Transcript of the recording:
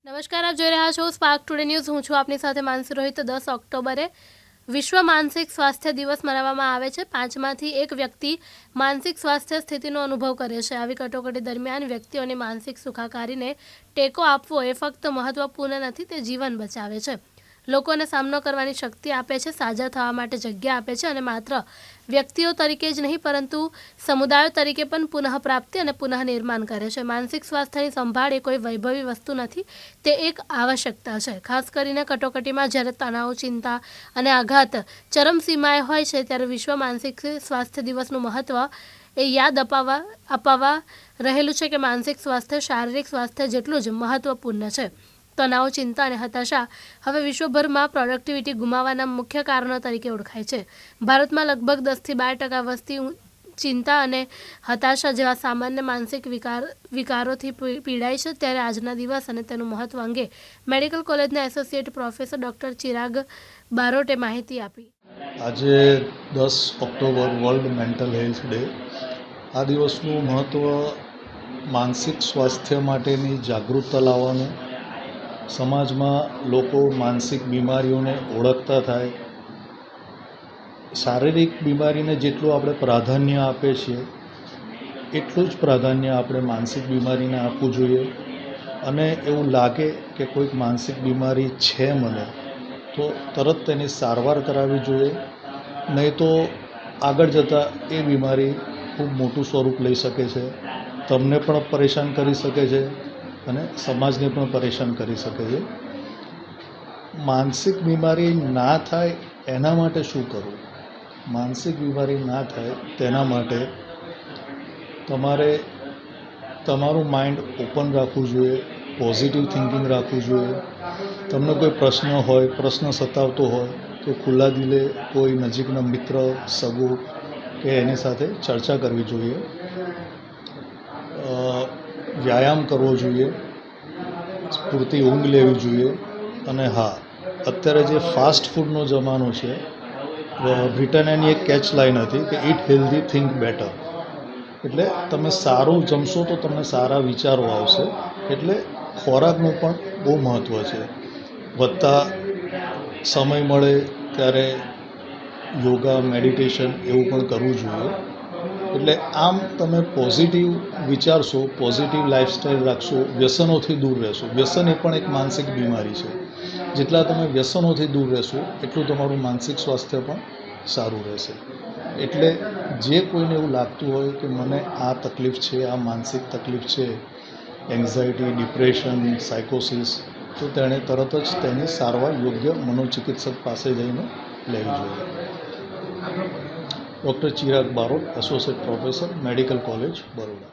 નમસ્કાર, આપ જોઈ રહ્યા છો સ્પાર્ક ટુડે ન્યૂઝ. હું છું આપની સાથે માનસી રોહિત. 10 ઓક્ટોબરે વિશ્વ માનસિક સ્વાસ્થ્ય દિવસ મનાવવામાં આવે છે. 5માંથી એક વ્યક્તિ માનસિક સ્વાસ્થ્ય સ્થિતિનો અનુભવ કરે છે. આવી કટોકટી દરમિયાન વ્યક્તિઓની માનસિક સુખાકારીને ટેકો આપવો એ ફક્ત મહત્વપૂર્ણ નથી, તે જીવન બચાવે છે, લોકોને સામનો કરવાની શક્તિ આપે છે, સાજા થવા માટે જગ્યા આપે છે અને માત્ર વ્યક્તિઓ તરીકે જ નહીં પરંતુ સમુદાયો તરીકે પણ પુનઃપ્રાપ્તિ અને પુનઃનિર્માણ કરે છે. માનસિક સ્વાસ્થ્યની સંભાળ એ કોઈ વૈભવી વસ્તુ નથી, તે એક આવશ્યકતા છે. ખાસ કરીને કટોકટીમાં જ્યારે તણાવ, ચિંતા અને આઘાત ચરમસીમાએ હોય છે ત્યારે વિશ્વ માનસિક સ્વાસ્થ્ય દિવસનું મહત્ત્વ એ યાદ અપાવવા રહેલું છે કે માનસિક સ્વાસ્થ્ય શારીરિક સ્વાસ્થ્ય જેટલું જ મહત્વપૂર્ણ છે. તણાવ, ચિંતા અને હતાશા હવે વિશ્વભરમાં પ્રોડક્ટિવિટી ગુમાવવાના મુખ્ય કારણો તરીકે ઓળખાય છે. ભારતમાં લગભગ 10-12% વસ્તી ચિંતા અને હતાશા જેવા સામાન્ય માનસિક વિકારોથી પીડાય છે. ત્યારે આજના દિવસ અને તેનું મહત્વ અંગે મેડિકલ કોલેજના એસોસિએટ પ્રોફેસર ડૉક્ટર ચિરાગ બારોટે માહિતી આપી. આજે 10 October world mental health day. આ દિવસનું મહત્ત્વ માનસિક સ્વાસ્થ્ય માટેની જાગૃતતા લાવવાનું, સમાજમાં લોકો માનસિક બીમારીઓને ઓળખતા થાય, શારીરિક બીમારીને જેટલું આપણે પ્રાધાન્ય આપીએ છીએ એટલું જ પ્રાધાન્ય આપણે માનસિક બીમારીને આપવું જોઈએ. અને એવું લાગે કે કોઈક માનસિક બીમારી છે મને, તો તરત તેની સારવાર કરાવવી જોઈએ, નહીં તો આગળ જતાં એ બીમારી ખૂબ મોટું સ્વરૂપ લઈ શકે છે, તમને પણ પરેશાન કરી શકે છે અને સમાજને પણ પરેશાન કરી શકે છે. માનસિક બીમારી ના થાય એના માટે શું કરવું? માનસિક બીમારી ના થાય તેના માટે તમારે તમારું માઇન્ડ ઓપન રાખવું જોઈએ, પોઝિટિવ થિંકિંગ રાખવું જોઈએ. તમને કોઈ પ્રશ્ન હોય, પ્રશ્ન સતાવતો હોય તો ખુલ્લા દિલે કોઈ નજીકના મિત્ર, સગો કે એની સાથે ચર્ચા કરવી જોઈએ. વ્યાયામ કરવો જોઈએ, પૂરતી ઊંઘ લેવી જોઈએ. અને હા, અત્યારે જે ફાસ્ટ ફૂડનો જમાનો છે, બ્રિટાનિયાની એક કેચ લાઈન હતી કે ઇટ હેલ્ધી, થિંક બેટર. એટલે તમે સારું જમશો તો તમને સારા વિચારો આવશે. એટલે ખોરાકનું પણ બહુ મહત્ત્વ છે. વધતા સમય મળે ત્યારે યોગા, મેડિટેશન એવું પણ કરવું જોઈએ. એટલે આમ તમે પોઝિટિવ વિચારશો, પોઝિટિવ લાઈફસ્ટાઈલ રાખશો, વ્યસનોથી દૂર રહેશો. વ્યસન એ પણ એક માનસિક બીમારી છે. જેટલા તમે વ્યસનોથી દૂર રહેશો એટલું તમારું માનસિક સ્વાસ્થ્ય પણ સારું રહેશે. એટલે જે કોઈને એવું લાગતું હોય કે મને આ તકલીફ છે, આ માનસિક તકલીફ છે, એન્ઝાયટી, ડિપ્રેશન, સાયકોસિસ, તો તેણે તરત જ તેની સારવાર યોગ્ય મનોચિકિત્સક પાસે જઈને લેવી જોઈએ. Doctor Chirag Barot, associate professor, medical college, Baroda.